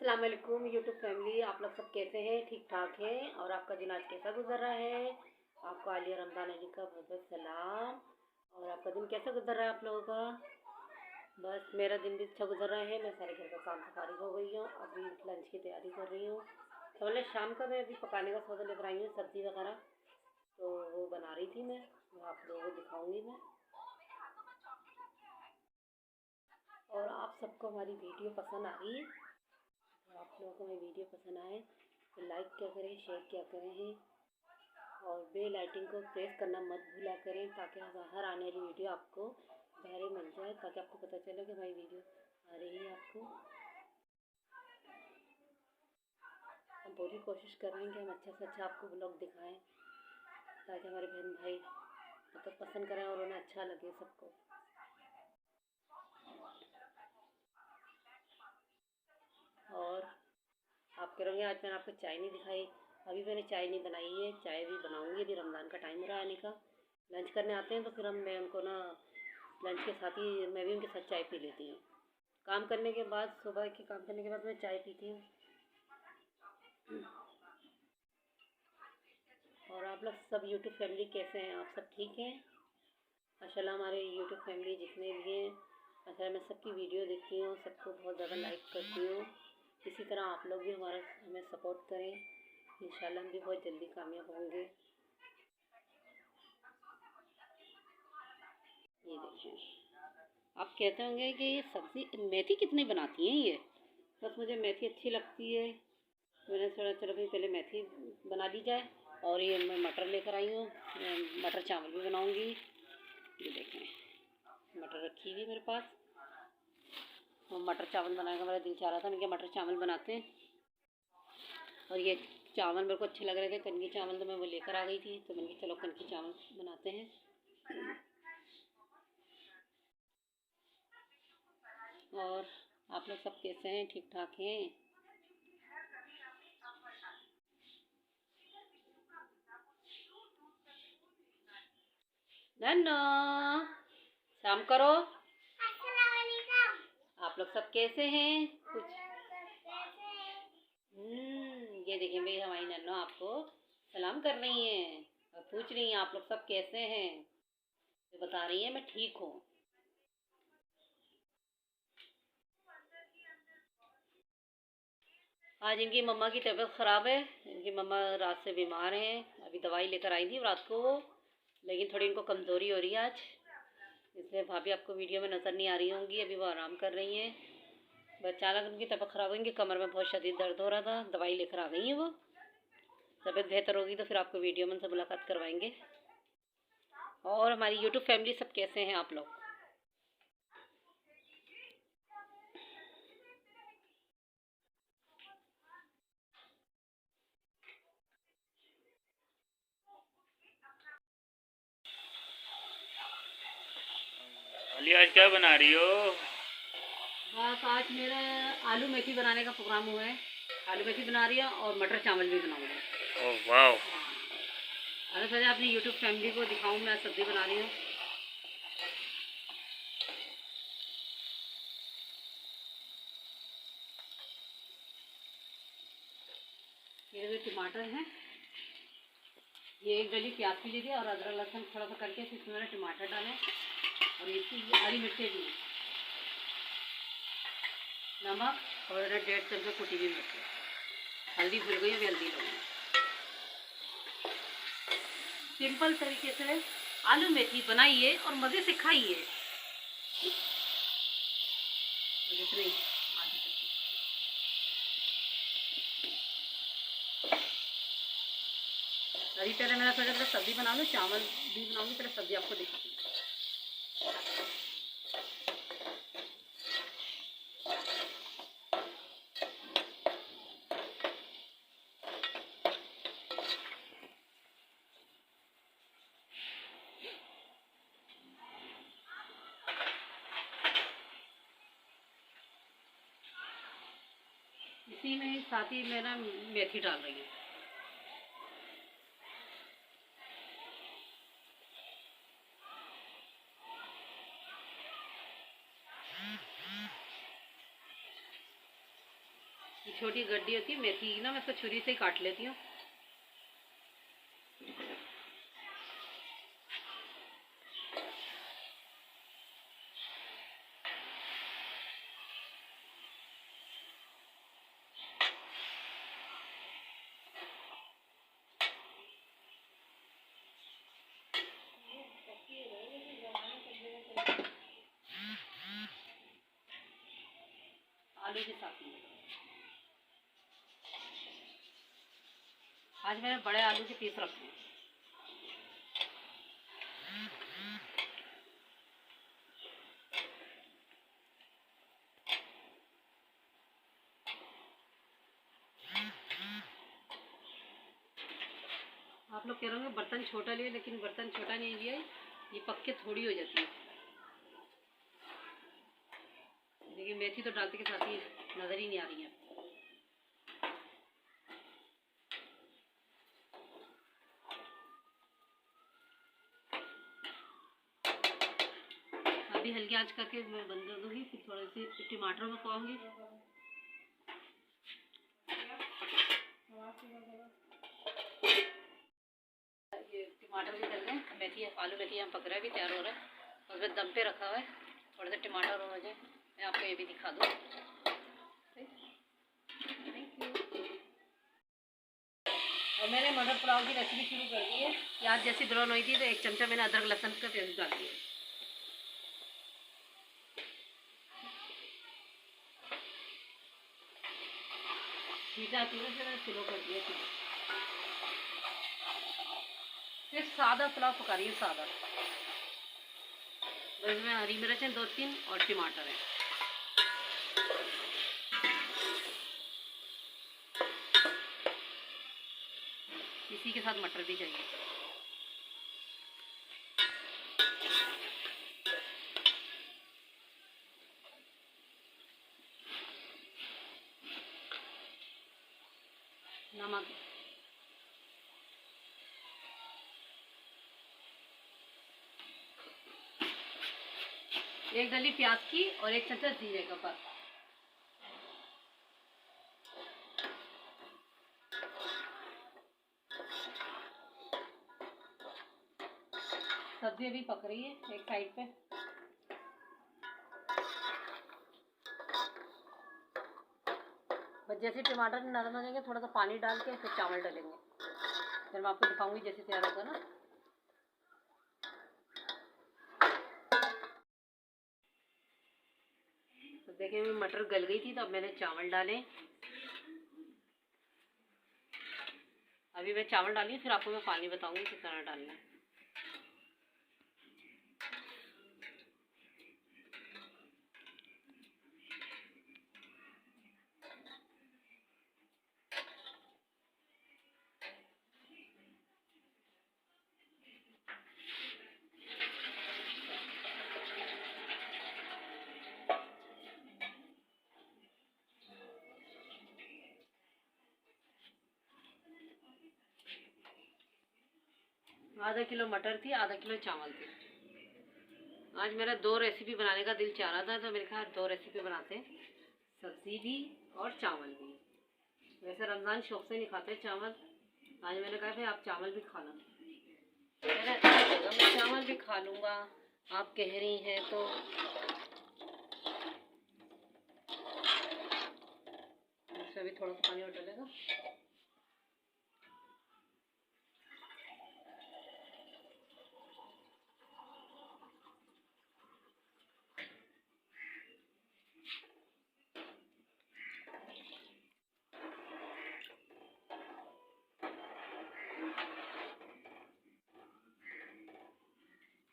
अस्सलाम वालेकुम YouTube family, आप लोग सब कैसे हैं? ठीक ठाक हैं? और आपका दिन आज कैसा गुजर रहा है? आपको आलिया रमज़ान अली का बहुत बहुत सलाम। और आपका दिन कैसा गुजर रहा है आप लोगों का? बस मेरा दिन भी अच्छा गुजर रहा है। मैं सारे घर का काम से फारिग हो गई हूँ, अभी लंच की तैयारी कर रही हूँ। तो मतलब शाम का मैं अभी पकाने का सौदा लेकर आई हूँ, सब्ज़ी वगैरह तो वो बना रही थी मैं, वो आप लोगों को दिखाऊँगी मैं। और आप सबको हमारी वीडियो पसंद आ रही है? तो आप लोगों को मेरी वीडियो पसंद आए तो लाइक क्या करें, शेयर क्या करें और बेल आइकन को प्रेस करना मत भूला करें, ताकि हर आने वाली वीडियो आपको पहले मिल जाए, ताकि आपको पता चले कि हमारी वीडियो आ रही है आपको। हम पूरी कोशिश कर रहे हैं कि हम अच्छा से अच्छा आपको ब्लॉग दिखाएं, ताकि हमारे बहन भाई मतलब पसंद करें और उन्हें अच्छा लगे सबको। और आप करोगे, आज मैंने आपको चाय नहीं दिखाई, अभी मैंने चाय नहीं बनाई है, चाय भी बनाऊंगी। अभी रमज़ान का टाइम हो रहा है आने का, लंच करने आते हैं तो फिर मैं उनको ना लंच के साथ ही मैं भी उनके साथ चाय पी लेती हूँ। काम करने के बाद, सुबह के काम करने के बाद मैं चाय पीती हूँ। और आप लोग सब यूट्यूब फैमिली कैसे हैं? आप सब ठीक हैं? माशाल्लाह हमारे यूट्यूब फैमिली जितने भी हैं, माशाल्लाह मैं सबकी वीडियो देखती हूँ, सबको बहुत ज़्यादा लाइक करती हूँ। इसी तरह आप लोग भी हमें सपोर्ट करें, इंशाल्लाह हम भी बहुत जल्दी कामयाब होंगे। ये देखें, आप कहते होंगे कि ये सब्ज़ी मेथी कितनी बनाती हैं ये? बस मुझे मेथी अच्छी लगती है, मैंने सोचा चलो भाई पहले मेथी बना ली जाए। और ये मैं मटर लेकर आई हूँ, मटर चावल भी बनाऊँगी। ये देखें, मटर रखी हुई मेरे पास और मटर चावल बनाने का मेरा दिल चाह रहा था, मैं क्या मटर चावल बनाते हैं। और ये चावल मेरे को अच्छे लग रहे थे, कनकी चावल, तो मैं वो लेकर आ गई थी, तो मैंने कहा चलो कनकी चावल बनाते हैं। और आप लोग सब कैसे हैं? ठीक ठाक हैं? नन्नो शाम करो। आप लोग सब कैसे हैं? कुछ ये देखिए भाई, हमारी नन्नो आपको सलाम कर रही हैं और पूछ रही हैं आप लोग सब कैसे हैं, तो बता रही हैं मैं ठीक हूँ। आज इनकी मम्मा की तबीयत ख़राब है, इनकी मम्मा रात से बीमार हैं, अभी दवाई लेकर आई थी रात को, लेकिन थोड़ी इनको कमज़ोरी हो रही है आज, इसलिए भाभी आपको वीडियो में नज़र नहीं आ रही होंगी। अभी वो आराम कर रही हैं, अचानक उनकी तबीयत ख़राब होगी, कमर में बहुत शदीद दर्द हो रहा था, दवाई लेकर आ गई हैं वो। तबीयत बेहतर होगी तो फिर आपको वीडियो में उनसे मुलाकात करवाएंगे। और हमारी यूट्यूब फैमिली सब कैसे हैं आप लोग? अली आज क्या बना रही हो? बस आज मेरा आलू मेथी बनाने का प्रोग्राम हुआ है, आलू मेथी बना रही है और मटर चावल भी बनाऊंगी। ओह वाह। अरे सोचा अपनी यूट्यूब फैमिली को दिखाऊं मैं सब्ज़ी बना रही हूँ। ये जो टमाटर हैं, ये एक डली प्याज की लीजिए और अदरक लहसुन थोड़ा सा करके फिर इसमें मैंने टमाटर डालें और इसकी हरी मिर्चें भी, नमक और 1.5 चम्मच कुटी हुई मिर्च, हल्दी भूल गई, अभी हल्दी डालूंगी। सिंपल तरीके से आलू मेथी बनाइए और मज़े से खाइए। अभी पहले मैंने सोचा पहले सब्ज़ी बना लूँ, चावल भी बनाऊँगी, पहले सब्ज़ी आपको दिखाती हूँ। इसी में साथ ही मैं ना मेथी डाल रही हूँ। छोटी गड्डी होती है मेथी की ना, मैं इसको छुरी से ही काट लेती हूँ। आलू के साथ में आज मैंने बड़े आलू के पीस रखे हैं। आप लोग कह रहे होंगे बर्तन छोटा लिए, लेकिन बर्तन छोटा नहीं लिया, ये पक्के थोड़ी हो जाती है। देखिए मेथी तो डालते के साथ ही नज़र ही नहीं आ रही है। अभी हल्की आंच करके मैं बंद कर दूँगी, फिर थोड़े से टमाटर में पकाऊँगी। ये टमाटर भी डल गए, मेथी आलू मेथी यहाँ पक रहा है, भी तैयार हो रहा है, और फिर दम पे रखा हुआ है। थोड़े से टमाटर हो जाए, मैं आपको ये भी दिखा दूँ। Thank you. और मैंने मटर पुलाव की रेसिपी शुरू कर दी है। प्याज जैसी ब्राउन हुई थी तो 1 चमचा मैंने अदरक लहसुन का पेस्ट डाल दिया। मीठा आती है, मैंने स्लो कर दिया। फिर सादा पुलाव पका रही है, सादा। बस में हरी मिर्च है 2-3 और टमाटर है। इसी के साथ मटर भी चाहिए। नमक, एक डली प्याज की और 1 चम्मच जीरे का बस। सब्जी अभी पक रही है एक साइड पे। बस जैसे टमाटर नरम हो जाएंगे, थोड़ा सा पानी डाल के फिर चावल डालेंगे। फिर मैं आपको दिखाऊंगी जैसे तैयार होगा ना। तो देखिए मेरी मटर गल गई थी, तो अब मैंने चावल डाले। अभी मैं चावल डाली, फिर आपको मैं पानी बताऊंगी किस तरह डालना है। आधा किलो मटर थी, आधा किलो चावल थे। आज मेरा 2 रेसिपी बनाने का दिल चाह रहा था, तो मेरे कहा 2 रेसिपी बनाते हैं, सब्जी भी और चावल भी। वैसे रमज़ान शौक से नहीं खाते चावल, आज मैंने कहा भाई आप चावल भी खा लो। मैं चावल भी खा लूँगा, आप कह रही हैं तो। इसमें भी थोड़ा सा पानी और डलेगा।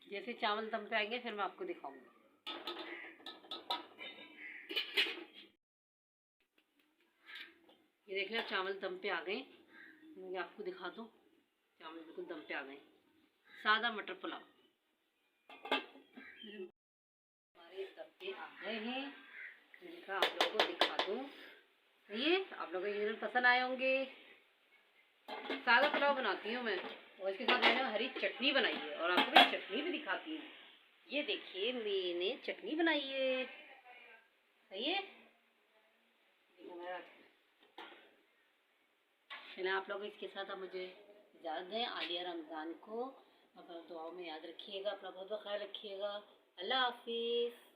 जैसे चावल दम पे आएंगे फिर मैं आपको दिखाऊंगी। ये देख लिया चावल दम पे आ गए। मैं आपको दिखा दूँ, चावल बिल्कुल दम पे आ गए। सादा मटर पुलाव हमारे दम पे आ गए हैं। मैंने कहा आप लोगों को दिखा दूँ। ये आप लोगों को ये पसंद आए होंगे। सादा पुलाव बनाती हूँ मैं, और इसके साथ मैंने हरी चटनी बनाई है, और आपको मैं चटनी भी दिखाती हूँ। ये देखिए मैंने चटनी बनाई है। सही है। चलें आप लोग इसके साथ आप मुझे इजाज़त दें। आलिया रमज़ान को अपना दुआओं में याद रखिएगा, अपना बहुत बहुत ख्याल रखिएगा। अल्लाह हाफिज़।